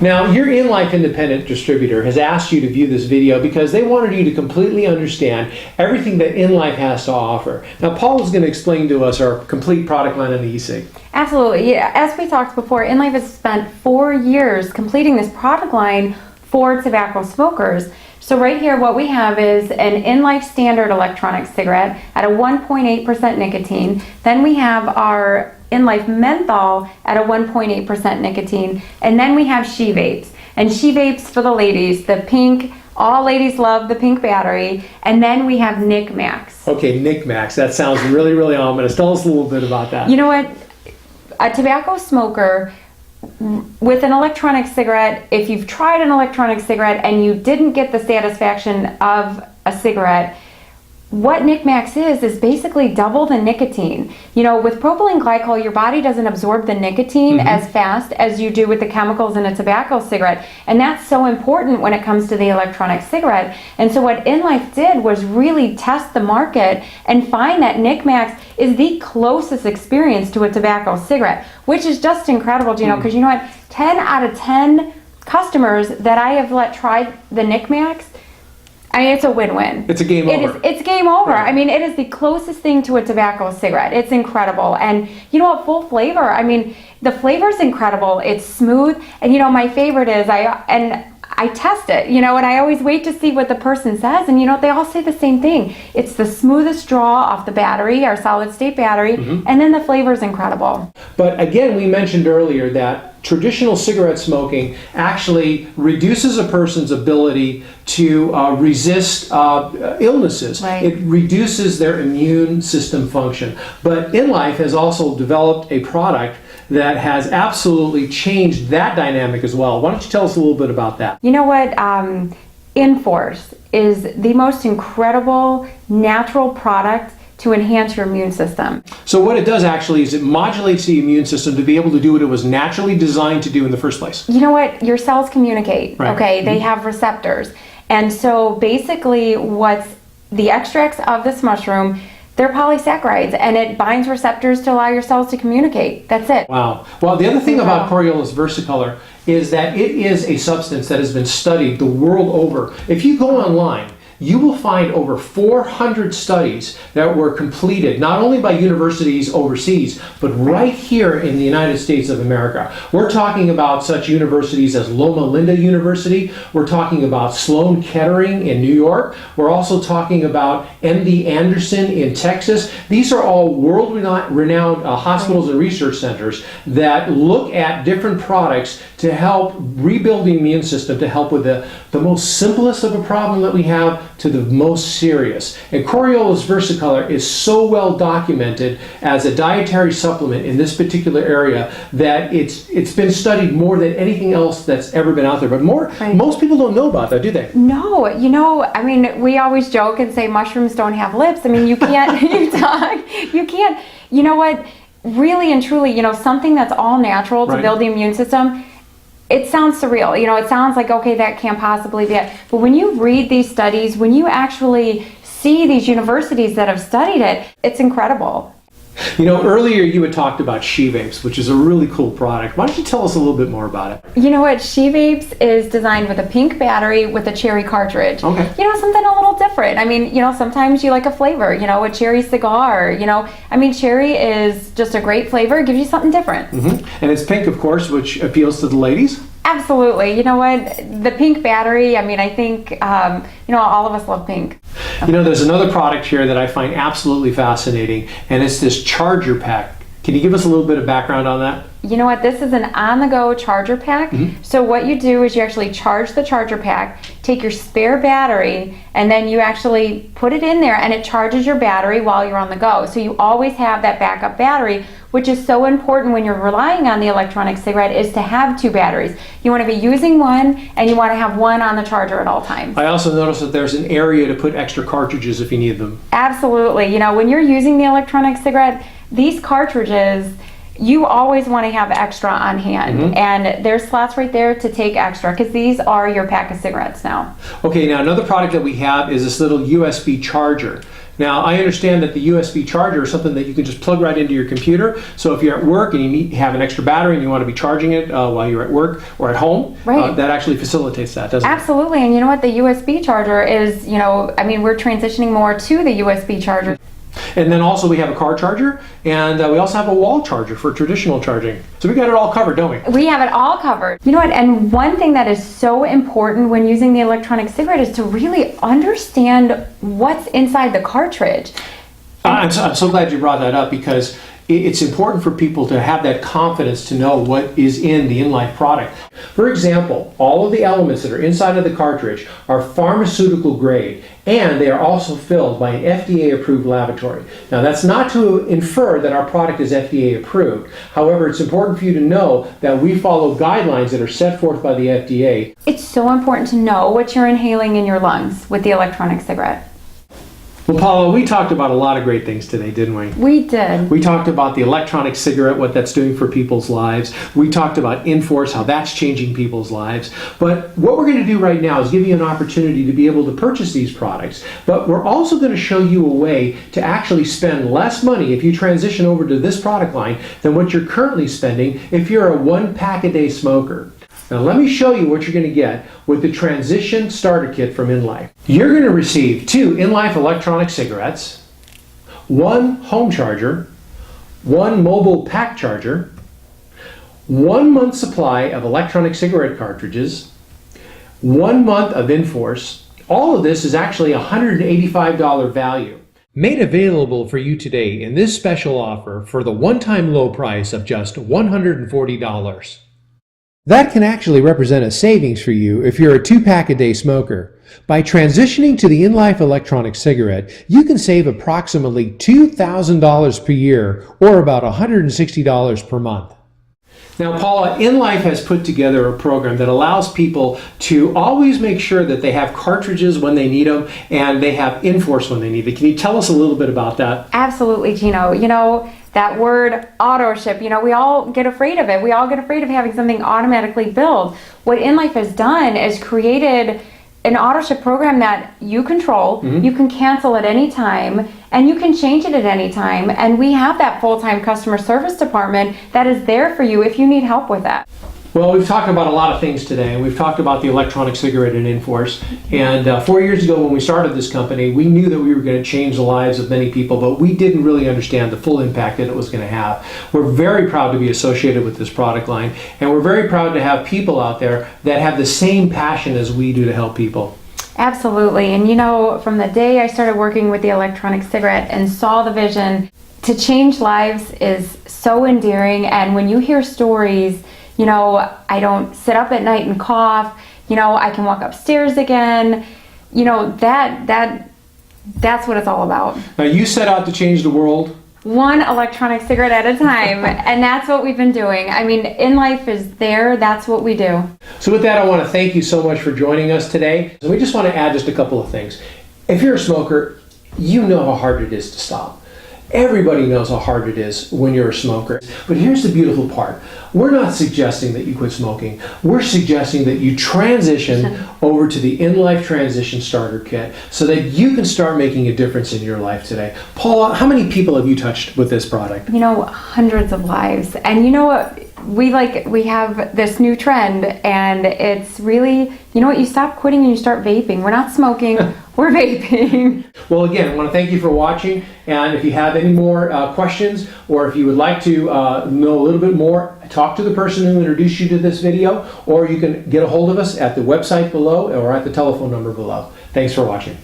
Now, your inLife independent distributor has asked you to view this video because they wanted you to completely understand everything that inLife has to offer. Now, Paul is going to explain to us our complete product line on the e-cig. Absolutely. Yeah. As we talked before, inLife has spent 4 years completing this product line for tobacco smokers. So right here, what we have is an inLife standard electronic cigarette at a 1.8% nicotine. Then we have our inLife menthol at a 1.8% nicotine. And then we have she vapes. And she vapes for the ladies, the pink, all ladies love the pink battery. And then we have Nicmaxx. Okay, Nicmaxx. That sounds really, really ominous. Tell us a little bit about that. You know what? A tobacco smoker with an electronic cigarette, if you've tried an electronic cigarette and you didn't get the satisfaction of a cigarette, what Nicmaxx is basically double the nicotine. You know, with propylene glycol, your body doesn't absorb the nicotine as fast as you do with the chemicals in a tobacco cigarette. And that's so important when it comes to the electronic cigarette. And so what inLife did was really test the market and find that Nicmaxx is the closest experience to a tobacco cigarette, which is just incredible, Gino, because you know what? 10 out of 10 customers that I have let try the Nicmaxx, I mean, it's a win-win. It's a game over. It's game over. Right. I mean, it is the closest thing to a tobacco cigarette. It's incredible. And you know what, full flavor. I mean, the flavor's incredible. It's smooth. And you know, my favorite is, I test it, you know, and I always wait to see what the person says. And you know, they all say the same thing. It's the smoothest draw off the battery, our solid state battery. And then the flavor's incredible. But again, we mentioned earlier that traditional cigarette smoking actually reduces a person's ability to resist illnesses. Right. It reduces their immune system function. But inLife has also developed a product that has absolutely changed that dynamic as well. Why don't you tell us a little bit about that? You know what? Enforce is the most incredible natural product to enhance your immune system. So what it does actually is it modulates the immune system to be able to do what it was naturally designed to do in the first place. You know what? Your cells communicate, right. Okay? They have receptors. And so basically what's the extracts of this mushroom, they're polysaccharides, and it binds receptors to allow your cells to communicate. That's it. Wow. Well, the other thing about Coriolus versicolor is that it is a substance that has been studied the world over. If you go online, you will find over 400 studies that were completed not only by universities overseas, but right here in the United States of America. We're talking about such universities as Loma Linda University. We're talking about Sloan Kettering in New York. We're also talking about MD Anderson in Texas. These are all world-renowned hospitals and research centers that look at different products to help rebuild the immune system, to help with the most simplest of a problem that we have to the most serious. And Coriolus versicolor is so well documented as a dietary supplement in this particular area that it's been studied more than anything else that's ever been out there. But most people don't know about that, do they? No, you know, I mean, we always joke and say mushrooms don't have lips. I mean, you can't, you can't, you know what, really and truly, you know, something that's all natural to build the immune system, it sounds surreal. You know, it sounds like, okay, that can't possibly be it. But when you read these studies, when you actually see these universities that have studied it, it's incredible. You know, earlier you had talked about she vapes, which is a really cool product. Why don't you tell us a little bit more about it? You know what? She vapes is designed with a pink battery with a cherry cartridge. Okay. You know, something a little different. I mean, you know, sometimes you like a flavor, you know, a cherry cigar, you know. I mean, cherry is just a great flavor. It gives you something different. And it's pink, of course, which appeals to the ladies. Absolutely. You know what? The pink battery, I mean, I think, you know, all of us love pink. You know, there's another product here that I find absolutely fascinating, and it's this charger pack. Can you give us a little bit of background on that? You know what? This is an on-the-go charger pack. So what you do is you actually charge the charger pack, take your spare battery, and then you actually put it in there, and it charges your battery while you're on the go. So you always have that backup battery, which is so important when you're relying on the electronic cigarette, is to have 2 batteries. You want to be using one, and you want to have one on the charger at all times. I also noticed that there's an area to put extra cartridges if you need them. Absolutely. You know, when you're using the electronic cigarette, these cartridges, you always want to have extra on hand, and there's slots right there to take extra, because these are your pack of cigarettes now. Okay, now another product that we have is this little USB charger. Now, I understand that the USB charger is something that you can just plug right into your computer. So if you're at work and you have an extra battery and you want to be charging it while you're at work or at home, Right. That actually facilitates that, doesn't it? Absolutely, and you know what, the USB charger is, I mean, we're transitioning more to the USB charger. And then also we have a car charger, and we also have a wall charger for traditional charging. So we got it all covered, don't we? We have it all covered. You know what, and one thing that is so important when using the electronic cigarette is to really understand what's inside the cartridge. I'm so glad you brought that up, because it's important for people to have that confidence to know what is in the inLife product. For example, all of the elements that are inside of the cartridge are pharmaceutical grade, and they are also filled by an FDA approved laboratory. Now, that's not to infer that our product is FDA approved. However, it's important for you to know that we follow guidelines that are set forth by the FDA. It's so important to know what you're inhaling in your lungs with the electronic cigarette. Well, Paula, we talked about a lot of great things today, didn't we? We did. We talked about the electronic cigarette, what that's doing for people's lives. We talked about inForce, how that's changing people's lives. But what we're going to do right now is give you an opportunity to be able to purchase these products. But we're also going to show you a way to actually spend less money if you transition over to this product line than what you're currently spending if you're a 1-pack-a-day smoker. Now let me show you what you're going to get with the Transition Starter Kit from inLife. You're going to receive 2 inLife electronic cigarettes, 1 home charger, 1 mobile pack charger, 1 month supply of electronic cigarette cartridges, 1 month of inForce. All of this is actually a $185 value. Made available for you today in this special offer for the one-time low price of just $140. That can actually represent a savings for you if you're a 2-pack-a-day smoker. By transitioning to the inLife electronic cigarette, you can save approximately $2,000 per year, or about $160 per month. Now, Paula, inLife has put together a program that allows people to always make sure that they have cartridges when they need them and they have inForce when they need it. Can you tell us a little bit about that? Absolutely, Gino. That word auto ship, we all get afraid of it. We all get afraid of having something automatically billed. What inLife has done is created an auto ship program that you control, you can cancel at any time, and you can change it at any time. And we have that full-time customer service department that is there for you if you need help with that. Well, we've talked about a lot of things today, and we've talked about the electronic cigarette and inForce. And 4 years ago when we started this company, we knew that we were going to change the lives of many people, but we didn't really understand the full impact that it was going to have. We're very proud to be associated with this product line, and we're very proud to have people out there that have the same passion as we do to help people. Absolutely. And from the day I started working with the electronic cigarette and saw the vision, to change lives is so endearing. And when you hear stories, I don't sit up at night and cough, I can walk upstairs again, that's what it's all about. Now, you set out to change the world. One electronic cigarette at a time, and that's what we've been doing. I mean, inLife is there, that's what we do. So with that, I want to thank you so much for joining us today. So we just want to add just a couple of things. If you're a smoker, you know how hard it is to stop. Everybody knows how hard it is when you're a smoker. But here's the beautiful part. We're not suggesting that you quit smoking. We're suggesting that you transition over to the inLife Transition Starter Kit so that you can start making a difference in your life today. Paula, how many people have you touched with this product? Hundreds of lives. And you know what? We have this new trend, and it's really, you stop quitting and you start vaping. We're not smoking, we're vaping. Well, again, I want to thank you for watching, and if you have any more questions, or if you would like to know a little bit more, talk to the person who introduced you to this video, or you can get a hold of us at the website below or at the telephone number below. Thanks for watching.